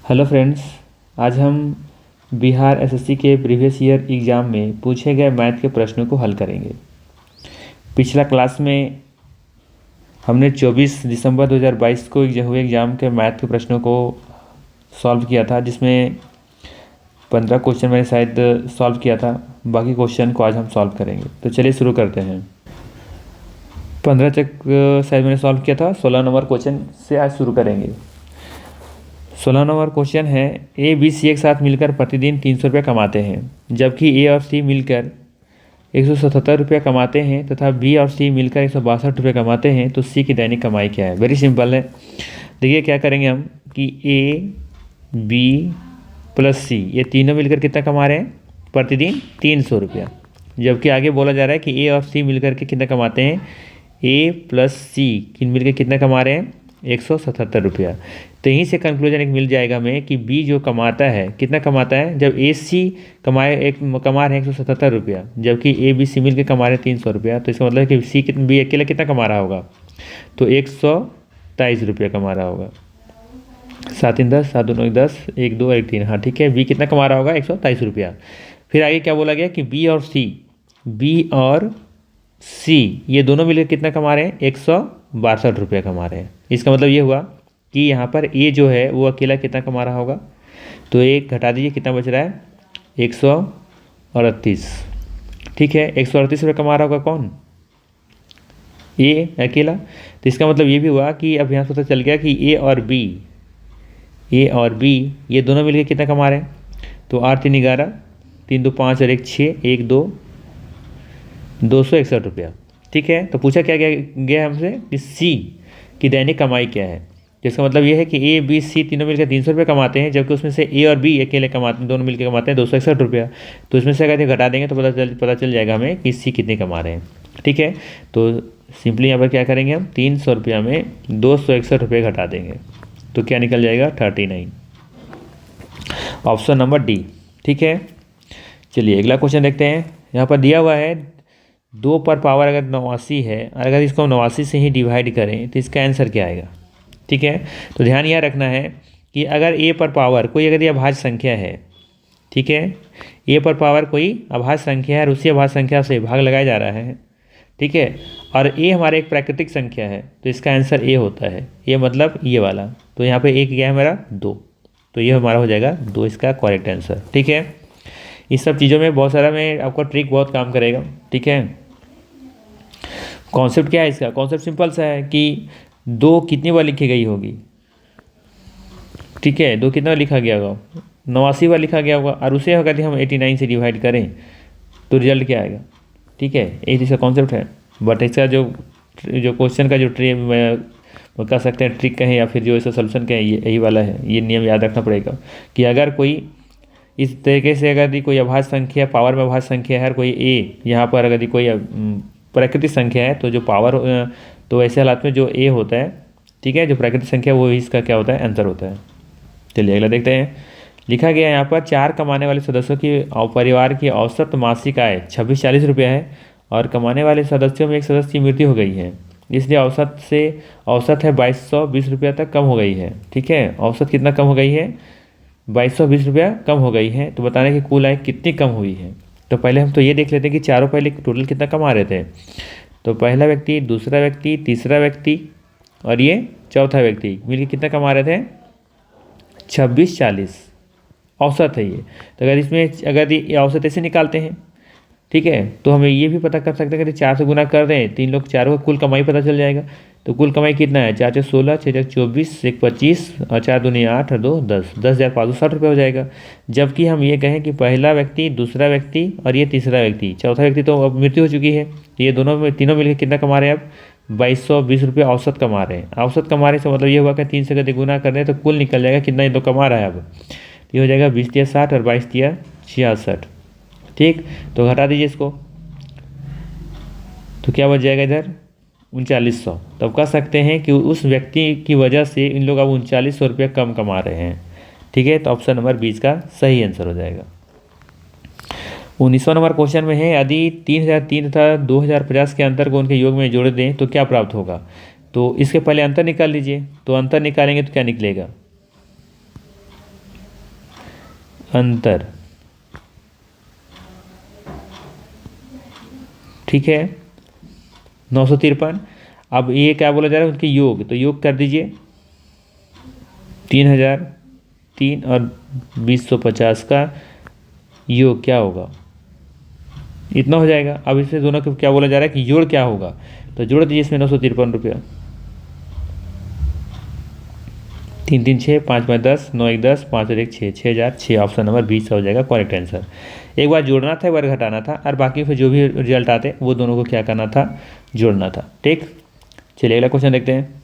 Hello friends. आज हम Bihar SSC के प्रीवियस ईयर एग्ज़ाम में पूछे गए मैथ के प्रश्नों को हल करेंगे। पिछला क्लास में हमने 24 दिसंबर 2022 को हुए एग्ज़ाम के मैथ के प्रश्नों को सॉल्व किया था, जिसमें 15 क्वेश्चन मैंने शायद सॉल्व किया था। बाकी क्वेश्चन को आज हम सॉल्व करेंगे। तो चलिए शुरू करते हैं। 15 तक शायद मैंने सॉल्व किया था। 16 नंबर क्वेश्चन से आज शुरू करेंगे। 16 नंबर क्वेश्चन है, ए बी सी एक साथ मिलकर प्रतिदिन 300 रुपये कमाते हैं, जबकि ए और सी मिलकर 177 रुपये कमाते हैं तथा बी और सी मिलकर 162 रुपये कमाते हैं, तो सी की दैनिक कमाई क्या है। वेरी सिंपल है। देखिए क्या करेंगे हम कि ए बी प्लस सी ये तीनों मिलकर कितना कमा रहे हैं प्रतिदिन 300 रुपया, जबकि आगे बोला जा रहा है कि ए और सी मिलकर के कितना कमाते हैं, ए प्लस सी मिलकर कितना कमा रहे हैं 177 रुपया। तो यहीं से कंक्लूजन एक मिल जाएगा हमें कि बी जो कमाता है कितना कमाता है, जब ए सी कमा रहे हैं 177 रुपया, जबकि ए बी सी मिल के कमा रहे हैं 300 रुपया, तो इसका मतलब है कि सी बी अकेला कितना कमा रहा होगा, तो 123 रुपया कमा रहा होगा। 7 3 10, 7 2 9 10, 1 2 1 3, हाँ ठीक है, बी कितना कमा रहा होगा 123 रुपया। फिर आगे क्या बोला गया कि बी और सी ये दोनों मिलकर कितना कमा रहे हैं 162 रुपया कमा रहे हैं। इसका मतलब ये हुआ कि यहाँ पर ए जो है वो अकेला कितना कमा रहा होगा, तो एक घटा दीजिए, कितना बच रहा है 138। ठीक है, 138 रुपये कमा रहा होगा कौन, ए अकेला। तो इसका मतलब ये भी हुआ कि अब यहाँ से पता चल गया कि ए और बी ये दोनों मिलकर कितना कमा रहे हैं, तो 8 3 11, 3 2 5 और 1 6, 1 2 261 रुपया। ठीक है, तो पूछा क्या गया हमसे कि सी की दैनिक कमाई क्या है। जिसका मतलब ये है कि ए बी सी तीनों मिलकर 300 रुपये कमाते हैं, जबकि उसमें से ए और बी अकेले कमाते हैं, दोनों मिलकर कमाते हैं 261 रुपया। तो इसमें से अगर ये घटा देंगे तो पता चल जाएगा हमें कि सी कितने कमा रहे हैं। ठीक है, तो सिंपली यहाँ पर क्या करेंगे हम 300 रुपया में 261 रुपये घटा देंगे, तो क्या निकल जाएगा 39। Option number D. ठीक है, चलिए अगला क्वेश्चन देखते हैं। यहाँ पर दिया हुआ है 2 पर पावर अगर 89 है, अगर इसको हम 89 से ही डिवाइड करें तो इसका आंसर क्या आएगा। ठीक है, तो ध्यान यह रखना है कि अगर ए पर पावर कोई अगर ये अभाज्य संख्या है, ठीक है, ए पर पावर कोई अभाज्य संख्या है और उसी अभाज्य संख्या से भाग लगाया जा रहा है, ठीक है, और ए हमारा एक प्राकृतिक संख्या है, तो इसका आंसर ए होता है। ये मतलब ये वाला, तो यहाँ पे एक क्या है हमारा 2, तो ये हमारा हो जाएगा 2 इसका करेक्ट आंसर। ठीक है, इस सब चीज़ों में बहुत सारा में आपका ट्रिक बहुत काम करेगा। ठीक है, कॉन्सेप्ट क्या है इसका, कॉन्सेप्ट सिंपल सा है कि 2 कितनी बार लिखी गई होगी। ठीक है, 2 कितना लिखा गया होगा 89 बार लिखा गया होगा, और उसे अगर हम 89 से डिवाइड करें तो रिजल्ट क्या आएगा। ठीक है, एक इसका कॉन्सेप्ट है, बट इसका जो क्वेश्चन का जो वो कह सकते हैं ट्रिक कहें या फिर जो इसका सोल्यूशन कहें, ये यही वाला है। ये नियम याद रखना पड़ेगा कि अगर कोई इस तरीके से अगर कोई अभाज्य संख्या पावर में अभाज्य संख्या है और कोई ए यहाँ पर अगर कोई प्राकृतिक संख्या है, तो जो पावर तो ऐसे हालात में जो ए होता है, ठीक है, जो प्राकृतिक संख्या वो इसका क्या होता है आंसर होता है। चलिए अगला देखते हैं। लिखा गया यहाँ पर 4 कमाने वाले सदस्यों की परिवार की औसत मासिक आय 2640 रुपया है और कमाने वाले सदस्यों में एक सदस्य की मृत्यु हो गई है, इसलिए औसत है 2220 रुपया तक कम हो गई है। ठीक है, औसत कितना कम हो गई है 2220 रुपया कम हो गई है, तो बताने की कुल आय कितनी कम हुई है। तो पहले हम तो ये देख लेते हैं कि चारों पहले टोटल कितना कमा रहे थे। तो पहला व्यक्ति, दूसरा व्यक्ति, तीसरा व्यक्ति और ये चौथा व्यक्ति मिलकर कितना कमा रहे थे 2640 औसत है ये। तो अगर इसमें अगर ये औसत ऐसे निकालते हैं, ठीक है, तो हमें ये भी पता कर सकते हैं कि 4 से गुना कर दें, 3 लोग चारों का कुल कमाई पता चल जाएगा। तो कुल कमाई कितना है 4 4 16, 6 6 24, 1 25 और 4 2 8 और 2 10, 10,560 रुपये हो जाएगा। जबकि हम ये कहें कि पहला व्यक्ति, दूसरा व्यक्ति और ये तीसरा व्यक्ति, चौथा व्यक्ति तो अब मृत्यु हो चुकी है, ये तीनों मिलकर कितना कमा रहे हैं अब 2220 रुपये औसत कमा रहे हैं। औसत कमा रहे से मतलब ये हुआ कि 3 से अगर गुना कर दें तो कुल निकल जाएगा कितना ये तो कमा रहा है। अब ये हो जाएगा 20 तिया 60 और 22 तिया 66। ठीक, तो घटा दीजिए इसको, तो क्या बच जाएगा इधर 3900। तो अब कह सकते हैं कि उस व्यक्ति की वजह से इन लोग अब 3900 रुपये कम कमा रहे हैं। ठीक है, तो ऑप्शन नंबर 20 का सही आंसर हो जाएगा। 19वां नंबर क्वेश्चन में है, यदि 3003 तथा 2050 के अंतर को उनके योग में जोड़ दें तो क्या प्राप्त होगा। तो इसके पहले अंतर निकाल लीजिए, तो अंतर निकालेंगे तो क्या निकलेगा अंतर, ठीक है, 953। अब ये क्या बोला जा रहा है, उसके योग, तो योग कर दीजिए 3003 और 2050 का योग क्या होगा, इतना हो जाएगा। अब इससे दोनों को क्या बोला जा रहा है कि जोड़ क्या होगा, तो जोड़ दीजिए इसमें 953 रुपया, 3 3 6, 5 5 10, 9 1 10, 5 और 1 6, 6006, ऑप्शन नंबर 20 हो जाएगा करेक्ट आंसर। एक बार जोड़ना था, एक बार घटाना था, और बाकी फिर जो भी रिजल्ट आते वो दोनों को क्या करना था, जोड़ना था। ठीक, चलिए अगला क्वेश्चन देखते हैं।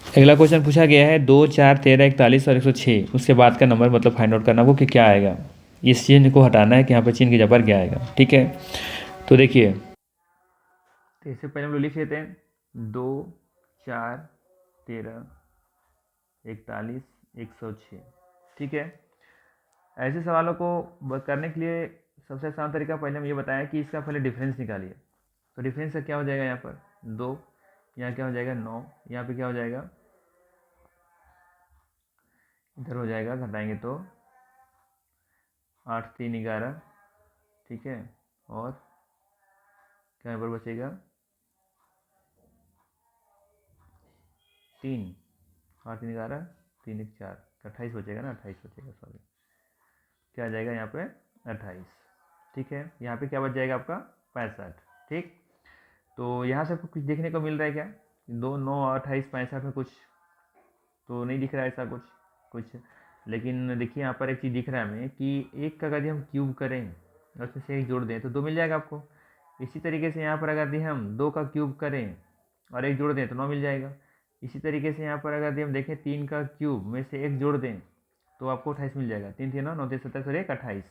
अगला क्वेश्चन पूछा गया है 2 4 13 41 और 106, उसके बाद का नंबर मतलब फाइंड आउट करना, वो कि क्या आएगा। इस चिन्ह को हटाना है कि यहाँ पर चिन्ह की जगह पर क्या आएगा। ठीक है, तो देखिए, तो इससे पहले हम लोग लिख लेते हैं 2 4 13 41 106। ठीक है, ऐसे सवालों को करने के लिए सबसे आसान तरीका पहले हम ये बताया कि इसका पहले डिफरेंस निकालिए। तो डिफरेंस का क्या हो जाएगा, यहाँ पर 2, यहाँ क्या हो जाएगा 9, यहाँ पे क्या हो जाएगा, इधर हो जाएगा, घटाएंगे तो 8 3 11, ठीक है, और क्या यहाँ पर बचेगा 3, 8 3 11, 3 1 4, 28 बचेगा ना, 28 बचेगा, सॉरी, क्या आ जाएगा यहाँ पे 28। ठीक है, यहाँ पे क्या बच जाएगा आपका 65। ठीक, तो यहाँ से कुछ देखने को मिल रहा है क्या, 2 9 28 65 में कुछ तो नहीं दिख रहा है ऐसा कुछ, लेकिन देखिए यहाँ पर एक चीज़ दिख रहा है हमें कि एक का अगर हम क्यूब करें और उसमें से एक जोड़ दें तो 2 मिल जाएगा आपको। इसी तरीके से यहाँ पर अगर यदि हम 2 का क्यूब करें और एक जोड़ दें तो 9 मिल जाएगा। इसी तरीके से यहाँ पर अगर यदि हम देखें 3 का क्यूब में से एक जोड़ दें तो आपको 28 मिल जाएगा। 3 3 9 9 3 27 और 1 28,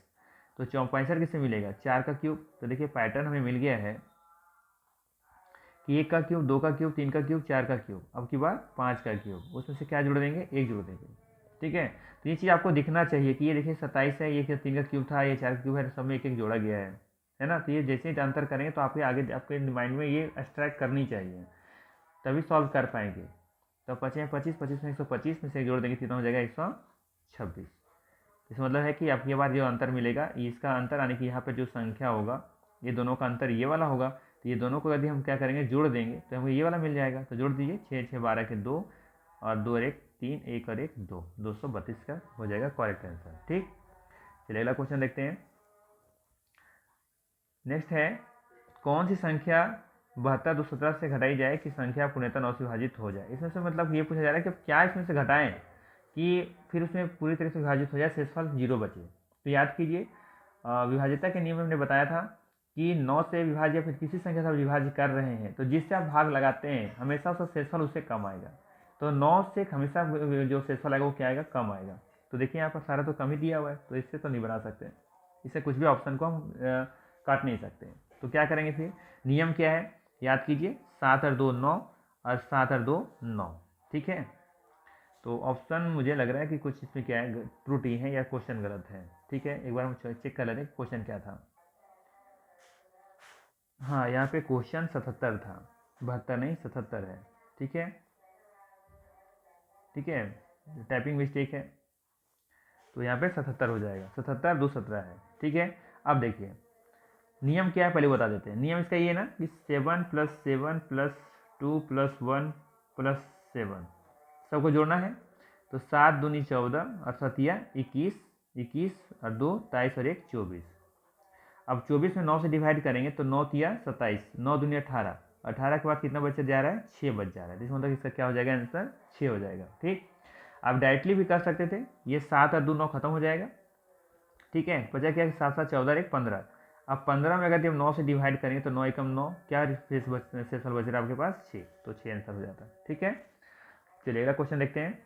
तो 65 किससे मिलेगा, 4 का क्यूब। तो देखिए पैटर्न हमें मिल गया है कि 1 का क्यूब, 2 का क्यूब, 3 का क्यूब, 4 का क्यूब, अब की बार 5 का क्यूब, उसमें से क्या जोड़ देंगे, एक जोड़ देंगे। ठीक है, तो ये चीज़ आपको दिखना चाहिए कि ये देखिए 27 है, ये 3 का क्यूब था, ये 4 का क्यूब है, सब में एक एक जोड़ा गया है ना। तो ये जैसे ही अंतर करेंगे तो आपके आगे आपके माइंड में ये एक्सट्रैक्ट करनी चाहिए, तभी सॉल्व कर पाएंगे। तो 25 25 25 में 125 में से जोड़ देंगे, कितना हो जाएगा 126। इसका मतलब है कि आपकी बार जो अंतर मिलेगा, इसका अंतर यानी कि यहाँ पर जो संख्या होगा ये दोनों का अंतर ये वाला होगा, तो ये दोनों को यदि हम क्या करेंगे जोड़ देंगे तो हमको ये वाला मिल जाएगा। तो जोड़ दीजिए 6 6 12 के 2 और 2 और 1 3, 1 और 1 2, 232 का हो जाएगा करेक्ट आंसर। ठीक, चलिए अगला क्वेश्चन देखते हैं। नेक्स्ट है, कौन सी संख्या 72 217 से घटाई जाए कि संख्या पूर्णतः 9 से विभाजित हो जाए। इसमें से मतलब ये पूछा जा रहा है कि क्या इसमें से घटाएं कि फिर उसमें पूरी तरह से विभाजित हो जाए, शेषफल 0 बचे। तो याद कीजिए, विभाज्यता के नियम में हमने बताया था कि 9 से विभाज्य फिर किसी संख्या से विभाज्य कर रहे हैं तो जिससे आप भाग लगाते हैं हमेशा उसका शेषफल उससे कम आएगा। तो 9 से हमेशा जो शेषफल आएगा वो क्या आएगा, कम आएगा। तो देखिए यहाँ पर सारा तो कम ही दिया हुआ है, तो इससे तो नहीं बना सकते, इससे कुछ भी ऑप्शन को हम काट नहीं सकते। तो क्या करेंगे फिर, नियम क्या है याद कीजिए, 7 और 2 9 और 7 और 2 9। ठीक है, तो ऑप्शन मुझे लग रहा है कि कुछ इसमें क्या है, त्रुटि है या क्वेश्चन गलत है। ठीक है, एक बार हम चेक कर लेते हैं क्वेश्चन क्या था। हाँ, यहाँ पे क्वेश्चन 77 था, 72 नहीं 77 है। ठीक है, ठीक है, टाइपिंग मिस्टेक है, तो यहाँ पे 77 हो जाएगा, 77 2 17 है। ठीक है, अब देखिए नियम क्या है पहले बता देते हैं। नियम इसका ये ना कि 7 + 7 + 2 + 1 + 7 सबको जोड़ना है। तो 7 दूनी 14 और 7 21, 21 और 2 23 और 1 24। अब 24 में 9 से डिवाइड करेंगे तो 9 तिया 27, 9 दूनी 18, 18 के बाद कितना बच जा रहा है, 6 बच जा रहा है। इसका मतलब इसका क्या हो जाएगा आंसर, 6 हो जाएगा। ठीक, आप डायरेक्टली भी कर सकते थे, ये 7 और 2 9 खत्म हो जाएगा। ठीक है, बचा क्या, 7 7 14 1 15। अब 15 में अगर हम 9 से डिवाइड करेंगे तो 9 एकम 9, क्या शेषफल बच रहा है आपके पास 6, तो 6 आंसर हो जाता है। ठीक है, चलिए अगला क्वेश्चन देखते हैं।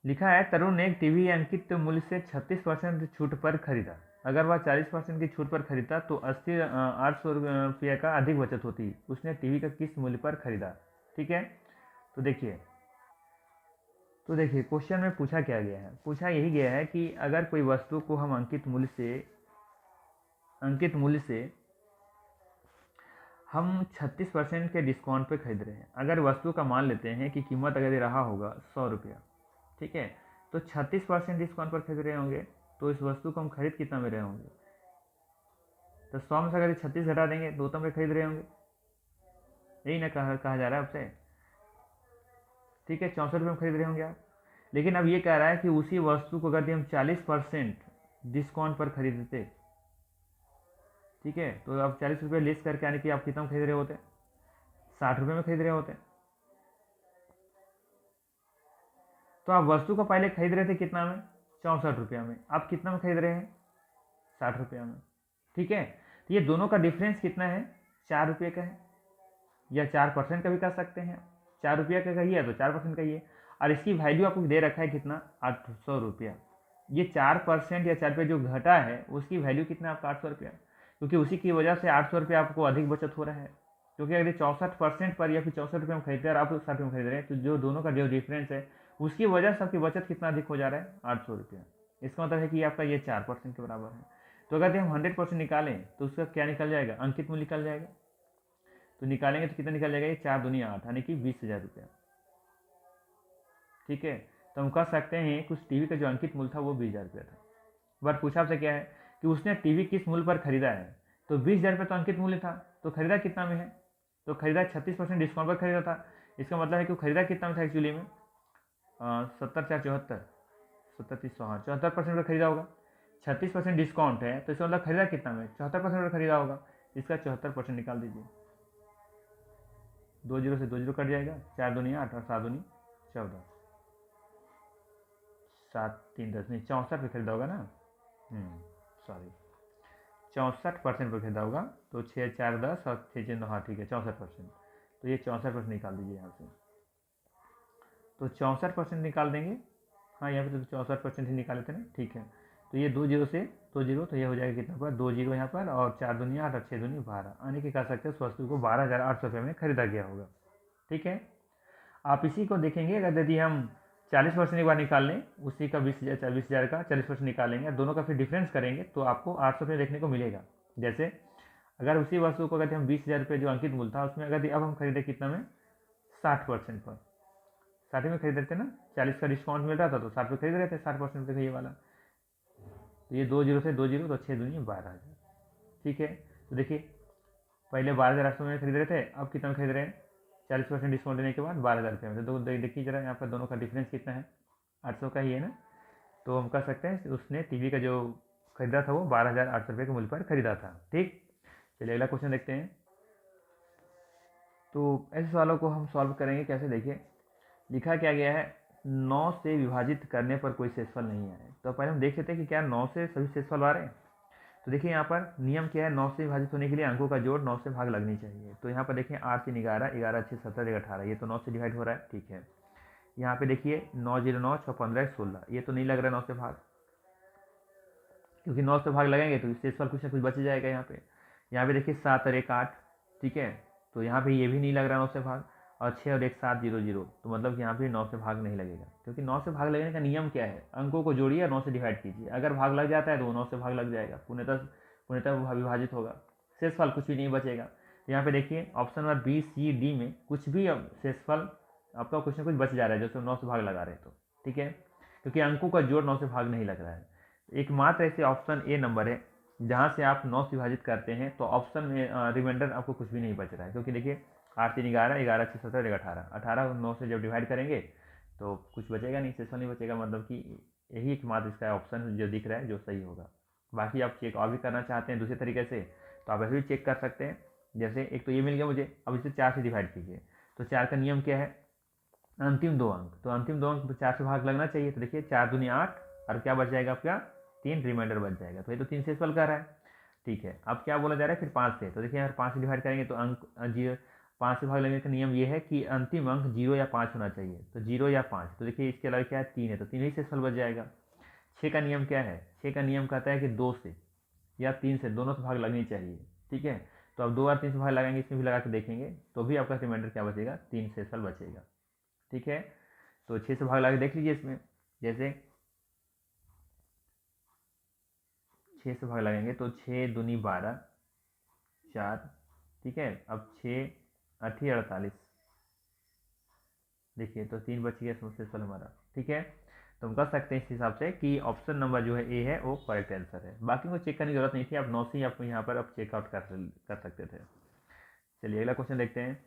लिखा है, तरुण ने एक टीवी अंकित मूल्य से 36% छूट पर खरीदा। अगर वह 40% की छूट पर खरीदता तो 800 रुपये का अधिक बचत होती। उसने टीवी का किस मूल्य पर खरीदा। ठीक है, तो देखिए क्वेश्चन में पूछा क्या गया है, पूछा यही गया है कि अगर कोई वस्तु को हम अंकित मूल्य से हम 36% के डिस्काउंट पे खरीद रहे हैं। अगर वस्तु का मान लेते हैं कि कीमत अगर ये रहा होगा 100 रुपया, ठीक है। तो 36% डिस्काउंट पर खरीद रहे होंगे तो इस वस्तु को हम खरीद कितना में रहे होंगे? तो 100 में से अगर 36 घटा देंगे तो उतना में खरीद रहे होंगे, यही ना कहा जा रहा है आपसे। ठीक है, 64 रुपये में खरीद रहे होंगे आप। लेकिन अब ये कह रहा है कि उसी वस्तु को अगर हम 40% डिस्काउंट पर खरीदते, ठीक है, तो आप 40 रुपये लेस करके आने की आप कितना में खरीद रहे होते? 60 रुपये में खरीद रहे होते। तो आप वस्तु को पहले खरीद रहे थे कितना में? 64 रुपया में। आप कितना में खरीद रहे हैं? 60 रुपया में। ठीक है, तो ये दोनों का डिफरेंस कितना है? 4 रुपये का है, या 4% का भी कह सकते हैं। 4 रुपया का कहिए तो 4% कहिए, और इसकी वैल्यू आपको दे रखा है कितना? 800 रुपया। ये 4% या 4 रुपये जो घटा है उसकी वैल्यू कितना है आपका? 800 रुपया, क्योंकि उसी की वजह से 800 रुपया आपको अधिक बचत हो रहा है। क्योंकि अगर 64% पर या फिर 64 रुपये में खरीदते हैं और आप 60 रुपये में खरीद रहे हैं, तो जो दोनों का जो डिफरेंस है उसकी वजह से आपकी बचत कितना अधिक हो जा रहा है? 800 रुपया। इसका मतलब है कि आपका ये 4% के बराबर है। तो अगर हम 100% निकालें तो उसका क्या निकल जाएगा? अंकित मूल्य निकल जाएगा। तो निकालेंगे तो कितना निकल जाएगा? ये 4 दूनी 8, यानी कि 20,000 रुपया। ठीक है, तो हम कह सकते हैं कि उस टीवी का जो अंकित मूल्य था वो 20,000 रुपया था। बट पूछा आपसे क्या है कि उसने टीवी किस मूल्य पर खरीदा है? तो 20,000 रुपये तो अंकित मूल्य था, तो खरीदा कितना में है? तो खरीदा 36% डिस्काउंट पर खरीदा था। इसका मतलब है कि वो खरीदा कितना में था एक्चुअली में? 70,474, 70,300, हाँ 74% पर खरीदा होगा। 36% डिस्काउंट है तो इसका मतलब खरीदा कितना में? 74% पर खरीदा होगा। इसका 74% निकाल दीजिए। 2 जीरो से 2 जीरो कट जाएगा, 4 दूनी 8 और 7 दूनी 14, 7 3 10 नहीं 64 पे खरीदा होगा ना, सॉरी 64% पर खरीदा होगा। तो 6 4 10 और 6 6 9, हाँ ठीक है 64%। तो ये 64% निकाल दीजिए यहाँ से। तो 64% निकाल देंगे, हाँ यहाँ पे तो 64% ही निकाले थे ना, ठीक है। तो ये 2 जीरो से 2 जीरो, तो ये हो जाएगा कितना पर? 2 जीरो यहाँ पर, और 4 दूनी 8 और 6 दूनी 12, यानी कि कह सकते हैं उस वस्तु को 12,800 रुपये में खरीदा गया होगा। ठीक है, आप इसी को देखेंगे अगर यदि हम 40% एक बार निकाल लें उसी का 20,000 का 40% निकालेंगे, दोनों का फिर डिफरेंस करेंगे तो आपको 800 रुपये देखने को मिलेगा। जैसे अगर उसी वस्तु को अगर हम 20,000 रुपये जो अंकित मूल्य था उसमें अगर अब हम खरीदे कितना में? 60% पर। 60 में खरीद रहे थे ना, 40 का डिस्काउंट मिल रहा था तो 60 पे खरीद रहे थे, 60% पे ये वाला। तो ये 2 जीरो से 2 जीरो, तो 6 दूनी 12,000। ठीक है, तो देखिए पहले 12,800 में खरीद रहे थे, अब कितना में खरीद रहे हैं? 40% डिस्काउंट देने के बाद 12,000 रुपये में। तो देखिए जरा यहाँ पर दोनों का डिफरेंस कितना है? 800 का ही है ना। तो हम कह सकते हैं उसने टीवी का जो खरीदा था वो 12,800 रुपये के मूल्य पर खरीदा था। ठीक, चलिए अगला क्वेश्चन देखते हैं। तो ऐसे सवालों को हम सॉल्व करेंगे कैसे, देखिए लिखा क्या गया है? 9 से विभाजित करने पर कोई शेषफल नहीं आए। तो पहले हम देख लेते हैं कि क्या 9 से सभी शेषफल आ रहे हैं। तो देखिए यहाँ पर नियम क्या है? 9 से विभाजित होने के लिए अंकों का जोड़ 9 से भाग लगनी चाहिए। तो यहाँ पर देखिए 8 3 11, 11 6 17, 18, ये तो 9 से डिवाइड हो रहा है। ठीक है, यहाँ पे देखिए 9 0 9 6 15 16, ये तो नहीं लग रहा है 9 से भाग, क्योंकि 9 से भाग लगेंगे तो शेषफल कुछ ना कुछ बच जाएगा यहाँ पे। यहाँ पे देखिए 7 और 1 8, ठीक है, तो यहाँ पे ये भी नहीं लग रहा 9 से भाग, और 6 और 1 7 0 0, तो मतलब कि यहाँ पे 9 से भाग नहीं लगेगा। क्योंकि 9 से भाग लगने का नियम क्या है? अंकों को जोड़िए और 9 से डिवाइड कीजिए, अगर भाग लग जाता है तो 9 से भाग लग जाएगा, पूर्णतः विभाजित होगा, शेषफल कुछ भी नहीं बचेगा। तो यहाँ पे देखिए option number B C D में कुछ भी शेषफल आपका कुछ ना कुछ बच जा रहा है जैसे 9 से भाग लगा रहे हैं तो, ठीक है, क्योंकि अंकों का जोड़ 9 से भाग नहीं लग रहा है। एकमात्र ऐसे ऑप्शन ए नंबर है जहाँ से आप 9 से विभाजित करते हैं तो ऑप्शन में रिमाइंडर आपको कुछ भी नहीं बच रहा है, क्योंकि देखिए 8 3 11, 11 6 17, 18, 18 9 से जब डिवाइड करेंगे तो कुछ बचेगा नहीं, शेषफल नहीं बचेगा, मतलब कि यही एकमात्र इसका ऑप्शन जो दिख रहा है जो सही होगा। बाकी आप चेक और भी करना चाहते हैं दूसरे तरीके से तो आप ऐसे भी चेक कर सकते हैं। जैसे एक तो ये मिल गया मुझे, अब इसे 4 से डिवाइड कीजिए, तो 4 का नियम क्या है? अंतिम 2 अंक, तो अंतिम 2 अंक 4 से भाग लगना चाहिए। तो देखिए 4 दूनी 8, और क्या बच जाएगा आपका? 3 रिमाइंडर बच जाएगा, तो ये तो 3 शेषफल कर रहा है। ठीक है, अब क्या बोला जा रहा है फिर 5 से, तो देखिए यार 5 से डिवाइड करेंगे तो अंक 0, 5 से भाग लगने का नियम ये है कि अंतिम अंक 0 या 5 होना चाहिए, तो 0 या 5, तो देखिए इसके अलावा क्या है? 3 है, तो 3 ही शेषफल बच जाएगा। 6 का नियम क्या है? 6 का नियम कहता है कि 2 से या 3 से दोनों से भाग लगनी चाहिए। ठीक है, तो अब 2 और 3 से भाग लगाएंगे, इसमें भी लगा के देखेंगे तो भी आपका रिमाइंडर क्या बचेगा? 3 शेषफल बचेगा। ठीक है, तो 6 से भाग लगा के देख लीजिए इसमें, जैसे 6 से भाग लगाएंगे तो 6 दूनी 12 4, ठीक है, अब 6 8 48, देखिए तो 3 बच गया शेषफल हमारा। ठीक है, तो हम कर सकते हैं इस हिसाब से कि ऑप्शन नंबर जो है ए है वो करेक्ट आंसर है। बाकी को चेक करने की जरूरत नहीं थी, आप 9 से ही आप यहाँ पर आप चेकआउट कर सकते थे। चलिए अगला क्वेश्चन देखते हैं।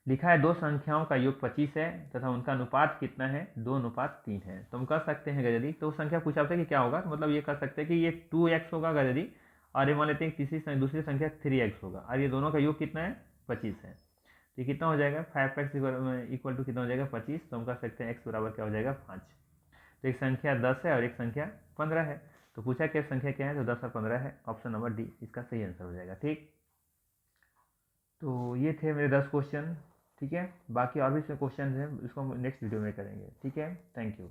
लिखा है दो संख्याओं का योग 25 है तथा उनका अनुपात कितना है, 2:3 है। तो हम कर सकते हैं यदि तो संख्या पूछा होता है कि क्या होगा, तो मतलब ये कर सकते हैं कि ये 2x होगा यदि, और ये मान लेते हैं दूसरी संख्या 3x होगा, और ये दोनों का योग कितना है, 25 है। तो ये कितना हो जाएगा, 5x इक्वल टू कितना हो जाएगा, 25। तो हम कर सकते हैं x बराबर क्या हो जाएगा, 5। तो एक संख्या 10 है और एक संख्या 15 है। तो पूछा क्या संख्या क्या है, तो 10 और 15 है। ऑप्शन नंबर डी इसका सही आंसर हो जाएगा। ठीक, तो ये थे मेरे 10 क्वेश्चन। ठीक है, बाकी और भी क्वेश्चन हैं, इसको हम नेक्स्ट वीडियो में करेंगे। ठीक है, थैंक यू।